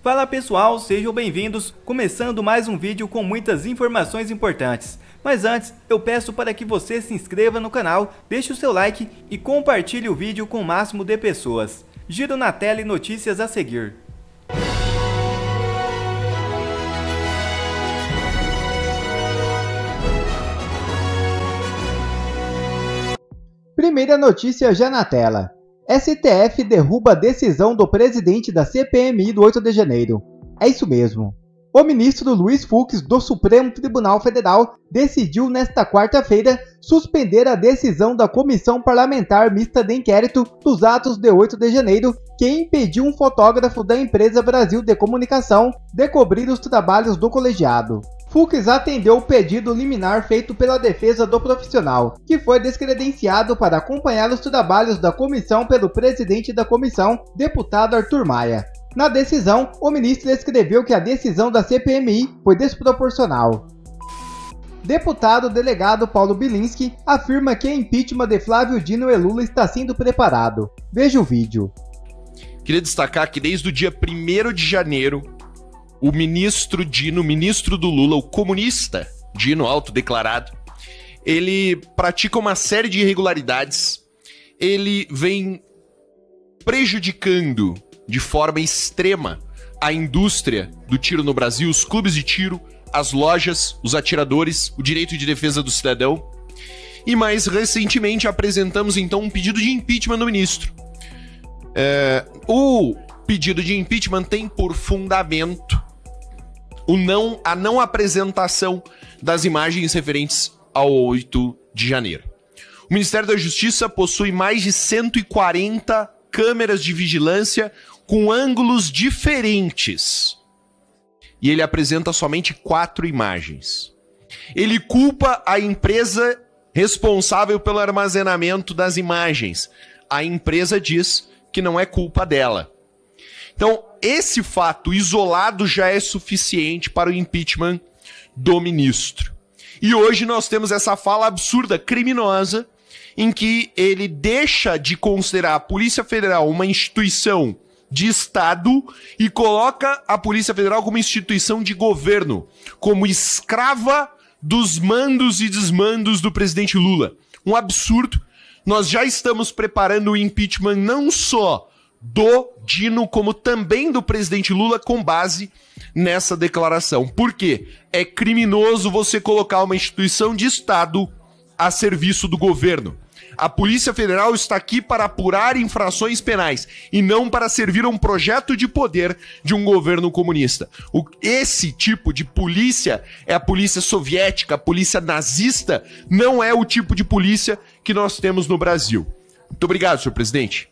Fala pessoal, sejam bem-vindos, começando mais um vídeo com muitas informações importantes. Mas antes, eu peço para que você se inscreva no canal, deixe o seu like e compartilhe o vídeo com o máximo de pessoas. Giro na tela e notícias a seguir. Primeira notícia já na tela. STF derruba a decisão do presidente da CPMI do 8 de janeiro. É isso mesmo. O ministro Luiz Fux, do Supremo Tribunal Federal, decidiu nesta quarta-feira suspender a decisão da Comissão Parlamentar Mista de Inquérito dos atos de 8 de janeiro, que impediu um fotógrafo da empresa Brasil de Comunicação de cobrir os trabalhos do colegiado. Fux atendeu o pedido liminar feito pela defesa do profissional, que foi descredenciado para acompanhar os trabalhos da comissão pelo presidente da comissão, deputado Arthur Maia. Na decisão, o ministro escreveu que a decisão da CPMI foi desproporcional. Deputado delegado Paulo Bilinski afirma que o impeachment de Flávio Dino e Lula está sendo preparado. Veja o vídeo. Queria destacar que desde o dia 1º de janeiro, o ministro Dino, ministro do Lula, o comunista Dino, autodeclarado, ele pratica uma série de irregularidades, ele vem prejudicando de forma extrema a indústria do tiro no Brasil, os clubes de tiro, as lojas, os atiradores, o direito de defesa do cidadão. E mais recentemente apresentamos então um pedido de impeachment do ministro. O pedido de impeachment tem por fundamento a não apresentação das imagens referentes ao 8 de janeiro. O Ministério da Justiça possui mais de 140 câmeras de vigilância com ângulos diferentes. E ele apresenta somente 4 imagens. Ele culpa a empresa responsável pelo armazenamento das imagens. A empresa diz que não é culpa dela. Então, esse fato isolado já é suficiente para o impeachment do ministro. E hoje nós temos essa fala absurda, criminosa, em que ele deixa de considerar a Polícia Federal uma instituição de Estado e coloca a Polícia Federal como instituição de governo, como escrava dos mandos e desmandos do presidente Lula. Um absurdo. Nós já estamos preparando o impeachment não só do Dino, como também do presidente Lula, com base nessa declaração. Por quê? É criminoso você colocar uma instituição de Estado a serviço do governo. A Polícia Federal está aqui para apurar infrações penais e não para servir a um projeto de poder de um governo comunista. Esse tipo de polícia é a polícia soviética, a polícia nazista, não é o tipo de polícia que nós temos no Brasil. Muito obrigado, senhor presidente.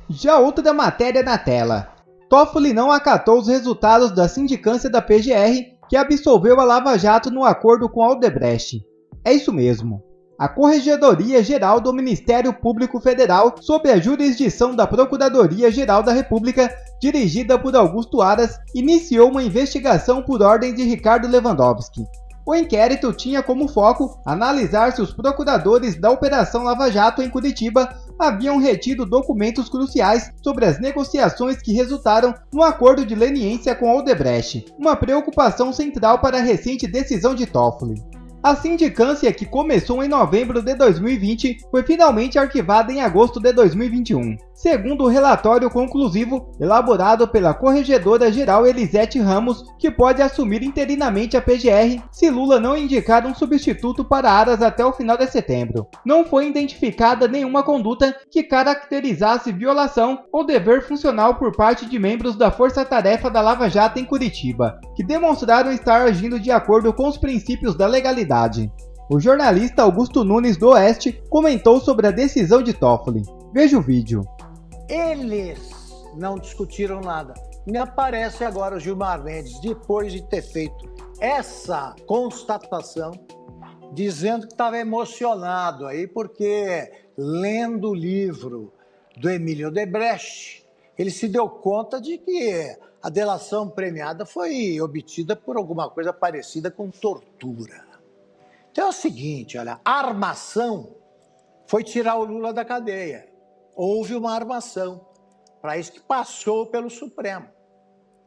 Já outra matéria na tela. Toffoli não acatou os resultados da sindicância da PGR, que absolveu a Lava Jato no acordo com a Odebrecht. É isso mesmo. A Corregedoria-Geral do Ministério Público Federal, sob a jurisdição da Procuradoria-Geral da República, dirigida por Augusto Aras, iniciou uma investigação por ordem de Ricardo Lewandowski. O inquérito tinha como foco analisar se os procuradores da Operação Lava Jato em Curitiba haviam retido documentos cruciais sobre as negociações que resultaram no acordo de leniência com a Odebrecht, uma preocupação central para a recente decisão de Toffoli. A sindicância, que começou em novembro de 2020, foi finalmente arquivada em agosto de 2021, segundo o relatório conclusivo elaborado pela Corregedora-Geral Elisete Ramos, que pode assumir interinamente a PGR se Lula não indicar um substituto para Aras até o final de setembro. Não foi identificada nenhuma conduta que caracterizasse violação ou dever funcional por parte de membros da Força-Tarefa da Lava Jato em Curitiba, que demonstraram estar agindo de acordo com os princípios da legalidade. O jornalista Augusto Nunes do Oeste comentou sobre a decisão de Toffoli. Veja o vídeo. Eles não discutiram nada. Me aparece agora o Gilmar Mendes, depois de ter feito essa constatação, dizendo que estava emocionado aí, porque lendo o livro do Emílio Odebrecht, ele se deu conta de que a delação premiada foi obtida por alguma coisa parecida com tortura. Então é o seguinte, olha, a armação foi tirar o Lula da cadeia. Houve uma armação para isso que passou pelo Supremo.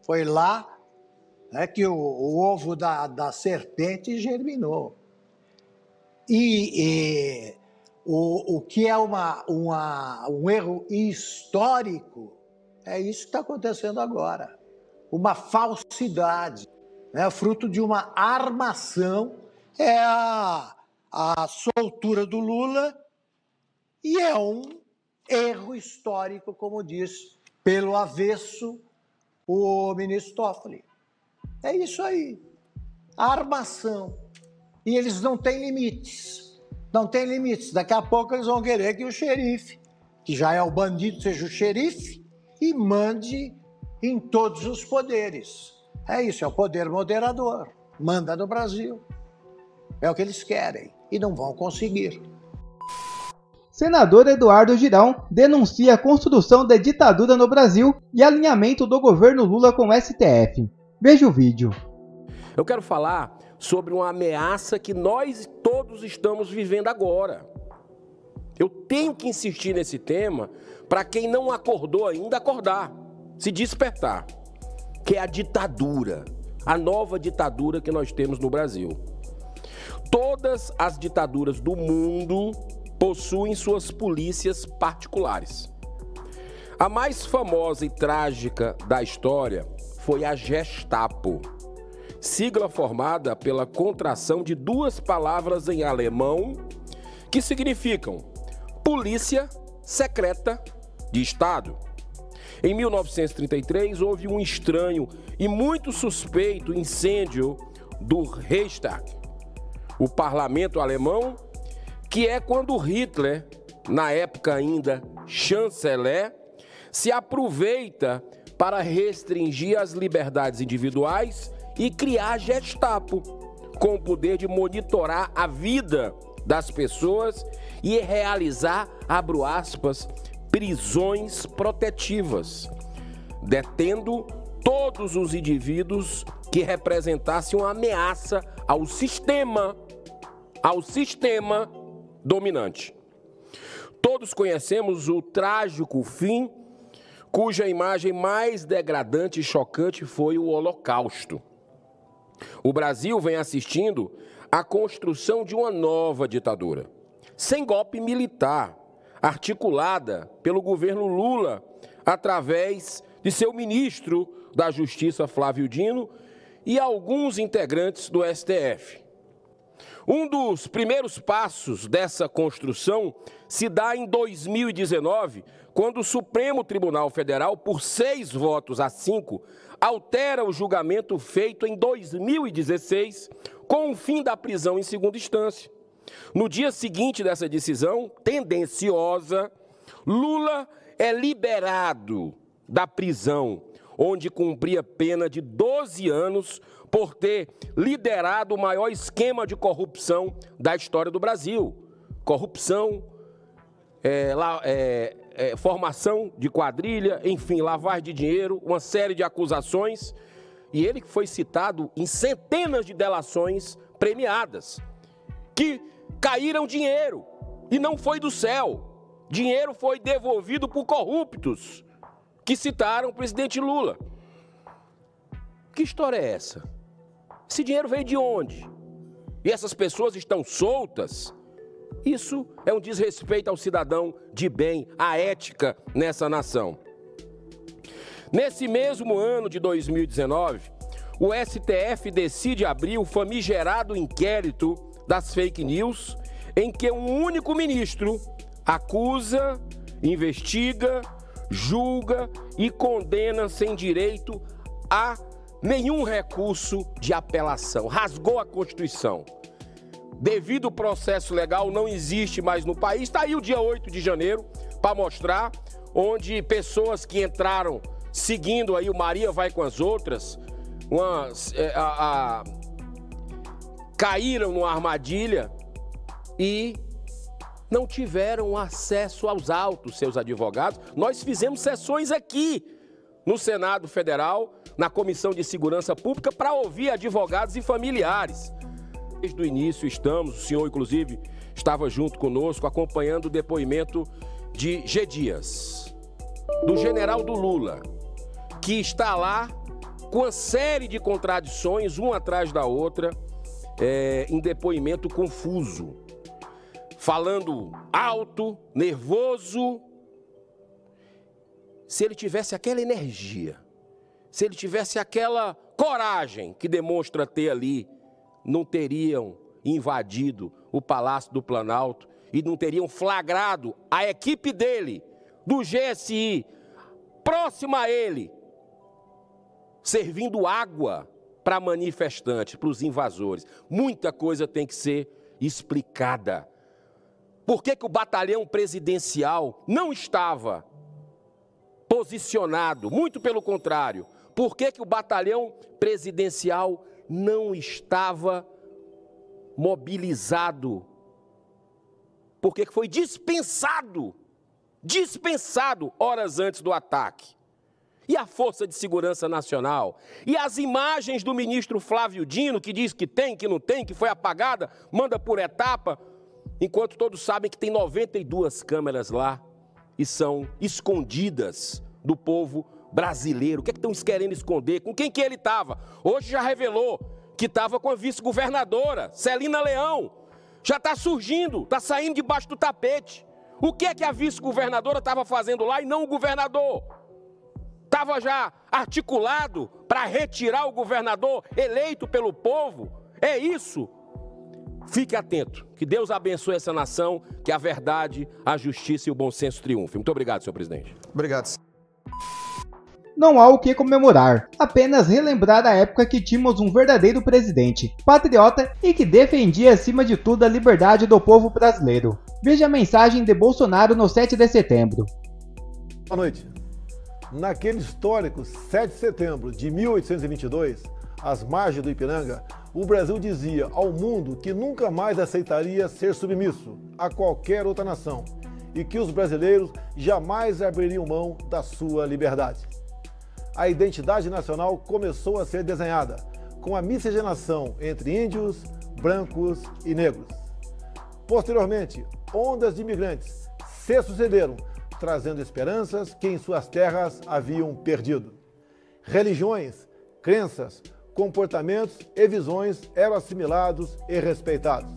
Foi lá que o ovo da serpente germinou. E o que é um erro histórico é isso que está acontecendo agora. Uma falsidade, né? Fruto de uma armação, é a soltura do Lula, e é um erro histórico, como diz pelo avesso o ministro Toffoli. É isso aí, armação. E eles não têm limites, não têm limites. Daqui a pouco eles vão querer que o xerife, que já é o bandido, seja o xerife, e mande em todos os poderes. É isso, é o poder moderador. Manda no Brasil. É o que eles querem e não vão conseguir. Senador Eduardo Girão denuncia a construção da ditadura no Brasil e alinhamento do governo Lula com o STF. Veja o vídeo. Eu quero falar sobre uma ameaça que nós todos estamos vivendo agora. Eu tenho que insistir nesse tema para quem não acordou ainda acordar, se despertar, que é a ditadura, a nova ditadura que nós temos no Brasil. Todas as ditaduras do mundo possuem suas polícias particulares. A mais famosa e trágica da história foi a Gestapo, sigla formada pela contração de duas palavras em alemão que significam Polícia Secreta de Estado. Em 1933, houve um estranho e muito suspeito incêndio do Reichstag, o parlamento alemão, que é quando Hitler, na época ainda chanceler, se aproveita para restringir as liberdades individuais e criar a Gestapo, com o poder de monitorar a vida das pessoas e realizar, abro aspas, prisões protetivas, detendo todos os indivíduos que representassem uma ameaça ao sistema dominante. Todos conhecemos o trágico fim, cuja imagem mais degradante e chocante foi o Holocausto. O Brasil vem assistindo à construção de uma nova ditadura, sem golpe militar, articulada pelo governo Lula, através de seu ministro da Justiça, Flávio Dino, e alguns integrantes do STF. Um dos primeiros passos dessa construção se dá em 2019, quando o Supremo Tribunal Federal, por 6 votos a 5, altera o julgamento feito em 2016 com o fim da prisão em segunda instância. No dia seguinte dessa decisão tendenciosa, Lula é liberado da prisão, onde cumpria pena de 12 anos por ter liderado o maior esquema de corrupção da história do Brasil. Corrupção, formação de quadrilha, enfim, lavagem de dinheiro, uma série de acusações. E ele foi citado em centenas de delações premiadas, que caíram dinheiro e não foi do céu. Dinheiro foi devolvido por corruptos que citaram o presidente Lula. Que história é essa? Esse dinheiro veio de onde? E essas pessoas estão soltas? Isso é um desrespeito ao cidadão de bem, à ética nessa nação. Nesse mesmo ano de 2019, o STF decide abrir o famigerado inquérito das fake news, em que um único ministro acusa, investiga, julga e condena sem direito a nenhum recurso de apelação. Rasgou a Constituição. Devido ao processo legal não existe mais no país. Está aí o dia 8 de janeiro para mostrar, onde pessoas que entraram seguindo aí o Maria vai com as outras, caíram numa armadilha e não tiveram acesso aos autos, seus advogados. Nós fizemos sessões aqui no Senado Federal, na Comissão de Segurança Pública, para ouvir advogados e familiares. Desde o início estamos, o senhor inclusive estava junto conosco, acompanhando o depoimento de G. Dias, do general do Lula, que está lá com uma série de contradições, uma atrás da outra, em depoimento confuso, falando alto, nervoso. Se ele tivesse aquela energia, se ele tivesse aquela coragem que demonstra ter ali, não teriam invadido o Palácio do Planalto e não teriam flagrado a equipe dele, do GSI, próxima a ele, servindo água para manifestantes, para os invasores. Muita coisa tem que ser explicada. Por que o batalhão presidencial não estava posicionado? Muito pelo contrário. Por que o batalhão presidencial não estava mobilizado? Por que foi dispensado horas antes do ataque? E a Força de Segurança Nacional? E as imagens do ministro Flávio Dino, que diz que tem, que não tem, que foi apagada, manda por etapa, enquanto todos sabem que tem 92 câmeras lá e são escondidas do povo brasileiro. O que estão querendo esconder? Com quem que ele estava? Hoje já revelou que estava com a vice-governadora, Celina Leão. Já está surgindo, está saindo debaixo do tapete. O que é que a vice-governadora estava fazendo lá e não o governador? Estava já articulado para retirar o governador eleito pelo povo? É isso? Fique atento. Que Deus abençoe essa nação, que a verdade, a justiça e o bom senso triunfem. Muito obrigado, senhor presidente. Obrigado. Não há o que comemorar, apenas relembrar a época que tínhamos um verdadeiro presidente, patriota e que defendia acima de tudo a liberdade do povo brasileiro. Veja a mensagem de Bolsonaro no 7 de setembro. Boa noite. Naquele histórico 7 de setembro de 1822, às margens do Ipiranga, o Brasil dizia ao mundo que nunca mais aceitaria ser submisso a qualquer outra nação e que os brasileiros jamais abririam mão da sua liberdade. A identidade nacional começou a ser desenhada, com a miscigenação entre índios, brancos e negros. Posteriormente, ondas de imigrantes se sucederam, trazendo esperanças que em suas terras haviam perdido. Religiões, crenças, comportamentos e visões eram assimilados e respeitados.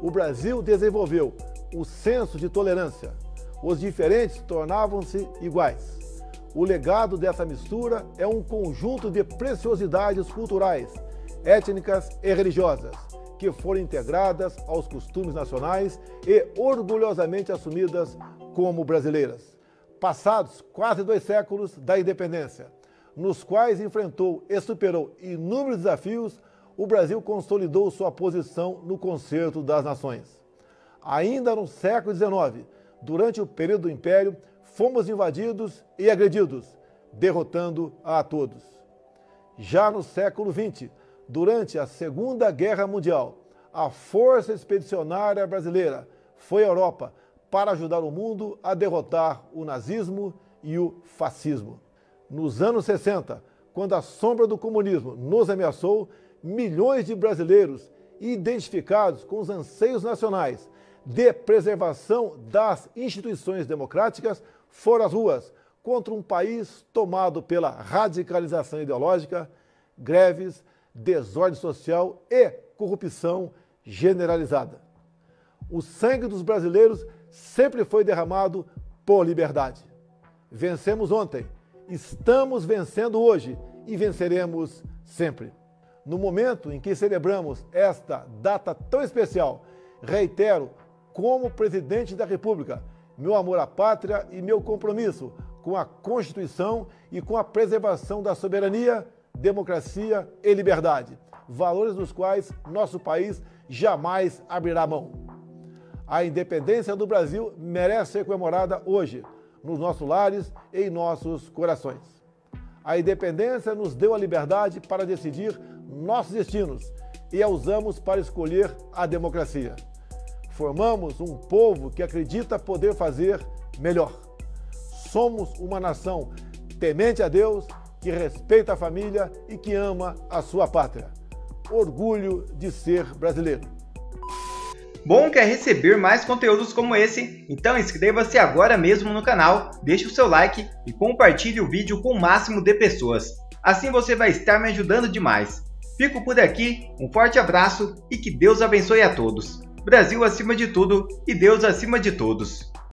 O Brasil desenvolveu o senso de tolerância. Os diferentes tornavam-se iguais. O legado dessa mistura é um conjunto de preciosidades culturais, étnicas e religiosas, que foram integradas aos costumes nacionais e orgulhosamente assumidas como brasileiras. Passados quase 2 séculos da independência, nos quais enfrentou e superou inúmeros desafios, o Brasil consolidou sua posição no concerto das nações. Ainda no século XIX, durante o período do Império, fomos invadidos e agredidos, derrotando a todos. Já no século XX, durante a Segunda Guerra Mundial, a Força Expedicionária Brasileira foi à Europa para ajudar o mundo a derrotar o nazismo e o fascismo. Nos anos 60, quando a sombra do comunismo nos ameaçou, milhões de brasileiros identificados com os anseios nacionais de preservação das instituições democráticas foram às ruas contra um país tomado pela radicalização ideológica, greves, desordem social e corrupção generalizada. O sangue dos brasileiros sempre foi derramado por liberdade. Vencemos ontem, estamos vencendo hoje e venceremos sempre. No momento em que celebramos esta data tão especial, reitero, como presidente da República, meu amor à pátria e meu compromisso com a Constituição e com a preservação da soberania, democracia e liberdade, valores dos quais nosso país jamais abrirá mão. A independência do Brasil merece ser comemorada hoje, nos nossos lares e em nossos corações. A independência nos deu a liberdade para decidir nossos destinos e a usamos para escolher a democracia. Formamos um povo que acredita poder fazer melhor. Somos uma nação temente a Deus, que respeita a família e que ama a sua pátria. Orgulho de ser brasileiro. Bom, quer receber mais conteúdos como esse? Então inscreva-se agora mesmo no canal, deixe o seu like e compartilhe o vídeo com o máximo de pessoas. Assim você vai estar me ajudando demais. Fico por aqui, um forte abraço e que Deus abençoe a todos. Brasil acima de tudo e Deus acima de todos.